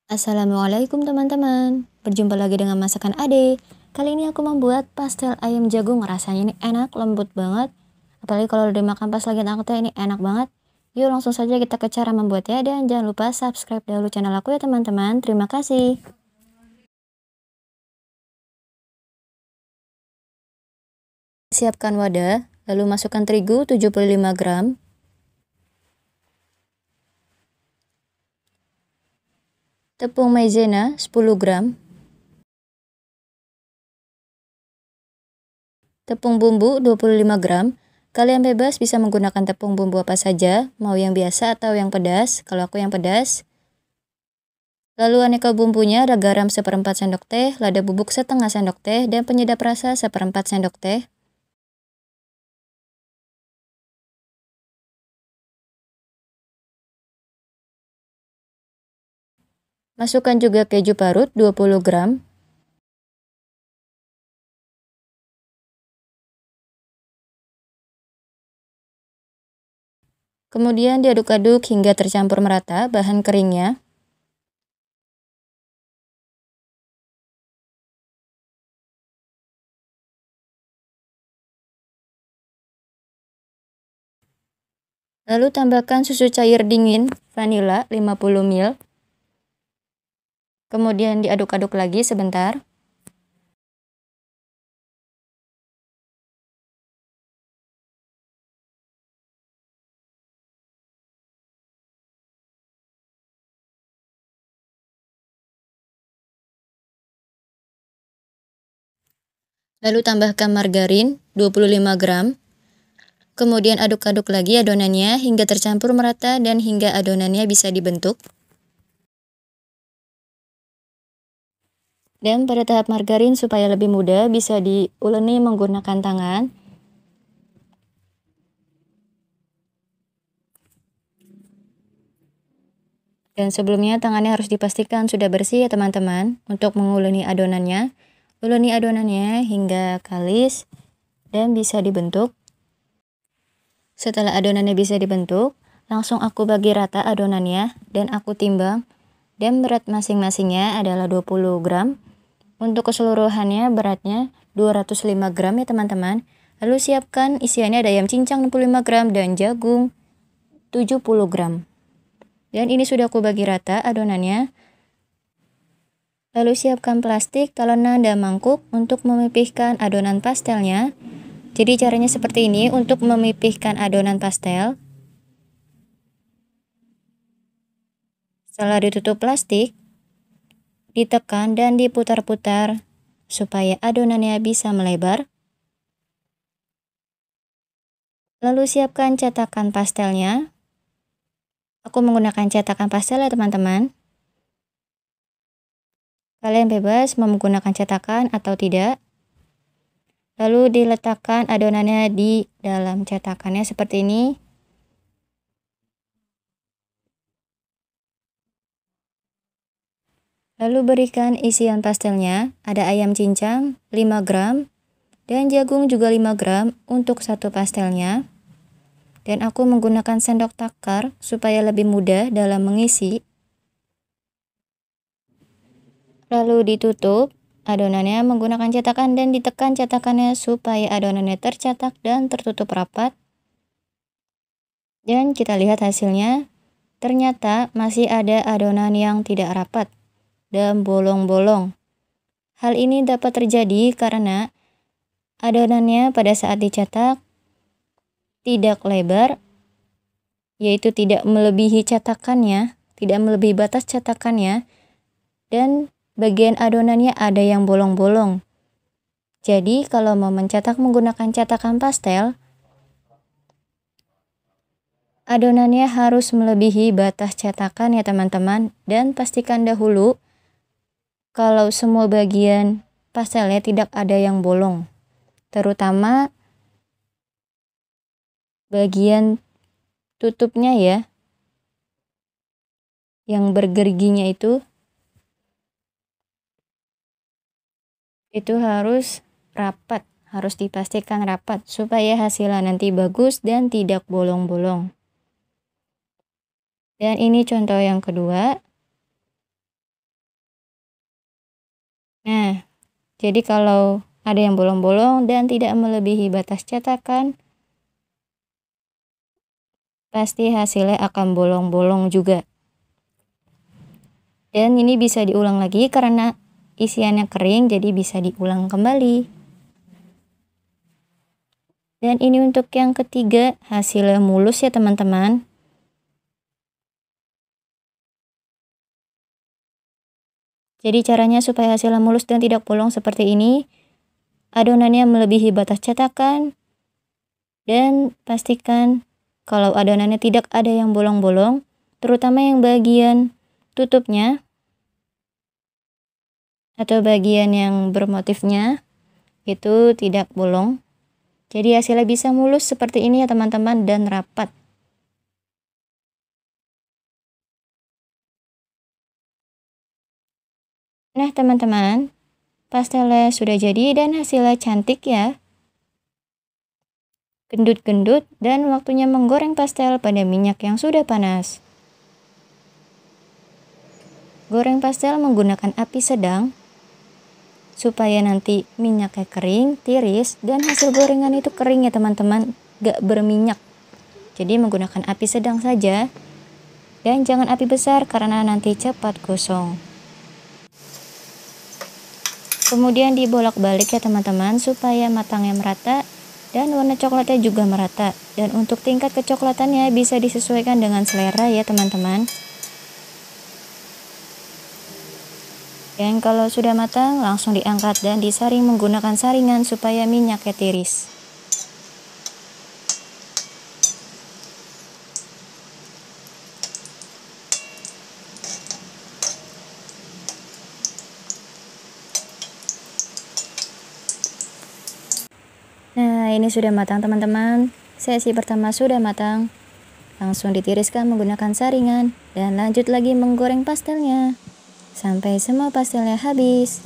Assalamualaikum teman-teman, berjumpa lagi dengan masakan Ade. Kali ini aku membuat pastel ayam jagung, rasanya ini enak, lembut banget. Apalagi kalau dimakan pas lagi hangat ini enak banget. Yuk langsung saja kita ke cara membuatnya, dan jangan lupa subscribe dahulu channel aku ya teman-teman. Terima kasih. Siapkan wadah, lalu masukkan terigu 75 gram, tepung maizena 10 gram, tepung bumbu 25 gram. Kalian bebas bisa menggunakan tepung bumbu apa saja, mau yang biasa atau yang pedas. Kalau aku yang pedas. Lalu aneka bumbunya ada garam 1/4 sendok teh, lada bubuk setengah sendok teh, dan penyedap rasa 1/4 sendok teh. Masukkan juga keju parut 20 gram. Kemudian diaduk-aduk hingga tercampur merata bahan keringnya. Lalu tambahkan susu cair dingin vanila 50 ml. Kemudian diaduk-aduk lagi sebentar. Lalu tambahkan margarin 25 gram. Kemudian aduk-aduk lagi adonannya hingga tercampur merata dan hingga adonannya bisa dibentuk. Dan pada tahap margarin supaya lebih mudah bisa diuleni menggunakan tangan. Dan sebelumnya tangannya harus dipastikan sudah bersih ya teman-teman untuk menguleni adonannya. Uleni adonannya hingga kalis dan bisa dibentuk. Setelah adonannya bisa dibentuk, langsung aku bagi rata adonannya dan aku timbang. Dan berat masing-masingnya adalah 20 gram. Untuk keseluruhannya beratnya 205 gram ya teman-teman. Lalu siapkan isiannya ada ayam cincang 65 gram dan jagung 70 gram. Dan ini sudah aku bagi rata adonannya. Lalu siapkan plastik, talenan, dan mangkuk untuk memipihkan adonan pastelnya. Jadi caranya seperti ini untuk memipihkan adonan pastel. Setelah ditutup plastik, ditekan dan diputar-putar supaya adonannya bisa melebar. Lalu siapkan cetakan pastelnya. Aku menggunakan cetakan pastel ya teman-teman. Kalian bebas mau menggunakan cetakan atau tidak. Lalu diletakkan adonannya di dalam cetakannya seperti ini. Lalu berikan isian pastelnya, ada ayam cincang 5 gram dan jagung juga 5 gram untuk satu pastelnya. Dan aku menggunakan sendok takar supaya lebih mudah dalam mengisi. Lalu ditutup adonannya menggunakan cetakan dan ditekan cetakannya supaya adonannya tercetak dan tertutup rapat. Dan kita lihat hasilnya, ternyata masih ada adonan yang tidak rapat dan bolong-bolong. Hal ini dapat terjadi karena adonannya pada saat dicetak tidak lebar, yaitu tidak melebihi cetakannya, tidak melebihi batas cetakannya, dan bagian adonannya ada yang bolong-bolong. Jadi kalau mau mencetak menggunakan cetakan pastel, adonannya harus melebihi batas cetakan ya teman-teman, dan pastikan dahulu kalau semua bagian pastelnya tidak ada yang bolong, terutama bagian tutupnya ya, yang bergerginya itu harus rapat, harus dipastikan rapat supaya hasilnya nanti bagus dan tidak bolong-bolong. Dan ini contoh yang kedua. Jadi kalau ada yang bolong-bolong dan tidak melebihi batas cetakan, pasti hasilnya akan bolong-bolong juga. Dan ini bisa diulang lagi karena isiannya kering, jadi bisa diulang kembali. Dan ini untuk yang ketiga, hasilnya mulus ya teman-teman. Jadi caranya supaya hasilnya mulus dan tidak bolong seperti ini, adonannya melebihi batas cetakan, dan pastikan kalau adonannya tidak ada yang bolong-bolong, terutama yang bagian tutupnya atau bagian yang bermotifnya itu tidak bolong. Jadi hasilnya bisa mulus seperti ini ya teman-teman dan rapat. Nah teman-teman, pastelnya sudah jadi dan hasilnya cantik ya. Gendut-gendut dan waktunya menggoreng pastel pada minyak yang sudah panas. Goreng pastel menggunakan api sedang supaya nanti minyaknya kering, tiris, dan hasil gorengan itu kering ya teman-teman, gak berminyak. Jadi menggunakan api sedang saja dan jangan api besar karena nanti cepat gosong. Kemudian dibolak-balik ya teman-teman supaya matangnya merata dan warna coklatnya juga merata. Dan untuk tingkat kecoklatannya bisa disesuaikan dengan selera ya teman-teman. Dan kalau sudah matang langsung diangkat dan disaring menggunakan saringan supaya minyaknya tiris. Nah, ini sudah matang teman-teman. Sesi pertama sudah matang. Langsung ditiriskan menggunakan saringan dan lanjut lagi menggoreng pastelnya sampai semua pastelnya habis.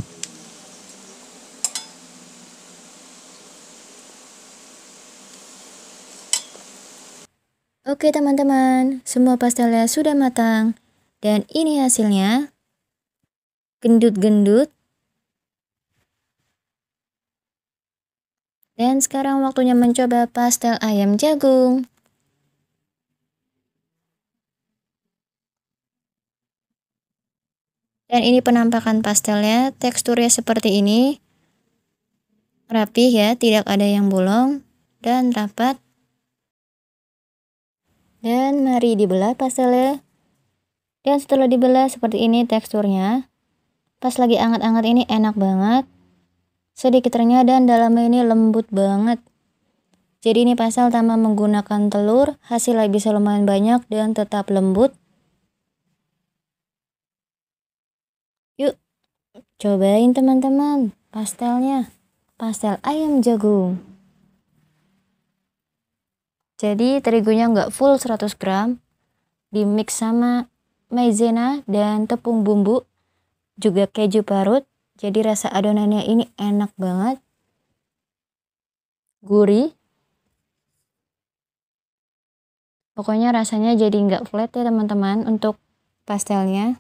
Oke teman-teman, semua pastelnya sudah matang dan ini hasilnya. Gendut-gendut. Dan sekarang waktunya mencoba pastel ayam jagung. Dan ini penampakan pastelnya, teksturnya seperti ini. Rapih ya, tidak ada yang bolong dan rapat. Dan mari dibelah pastelnya. Dan setelah dibelah seperti ini teksturnya. Pas lagi anget-anget ini enak banget. Sedikit renyah dan dalamnya ini lembut banget. Jadi ini pastel tanpa menggunakan telur, hasilnya bisa lumayan banyak dan tetap lembut. Yuk, cobain teman-teman pastelnya. Pastel ayam jagung. Jadi terigunya nggak full 100 gram. Dimix sama maizena dan tepung bumbu. Juga keju parut. Jadi rasa adonannya ini enak banget. Gurih. Pokoknya rasanya jadi nggak flat ya teman-teman untuk pastelnya.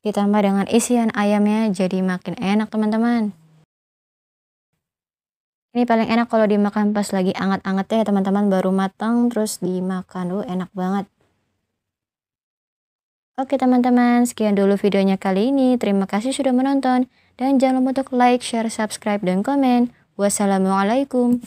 Ditambah dengan isian ayamnya jadi makin enak teman-teman. Ini paling enak kalau dimakan pas lagi anget-angetnya ya teman-teman, baru matang terus dimakan. Enak banget. Oke teman-teman, sekian dulu videonya kali ini. Terima kasih sudah menonton. Dan jangan lupa untuk like, share, subscribe, dan komen. Wassalamualaikum.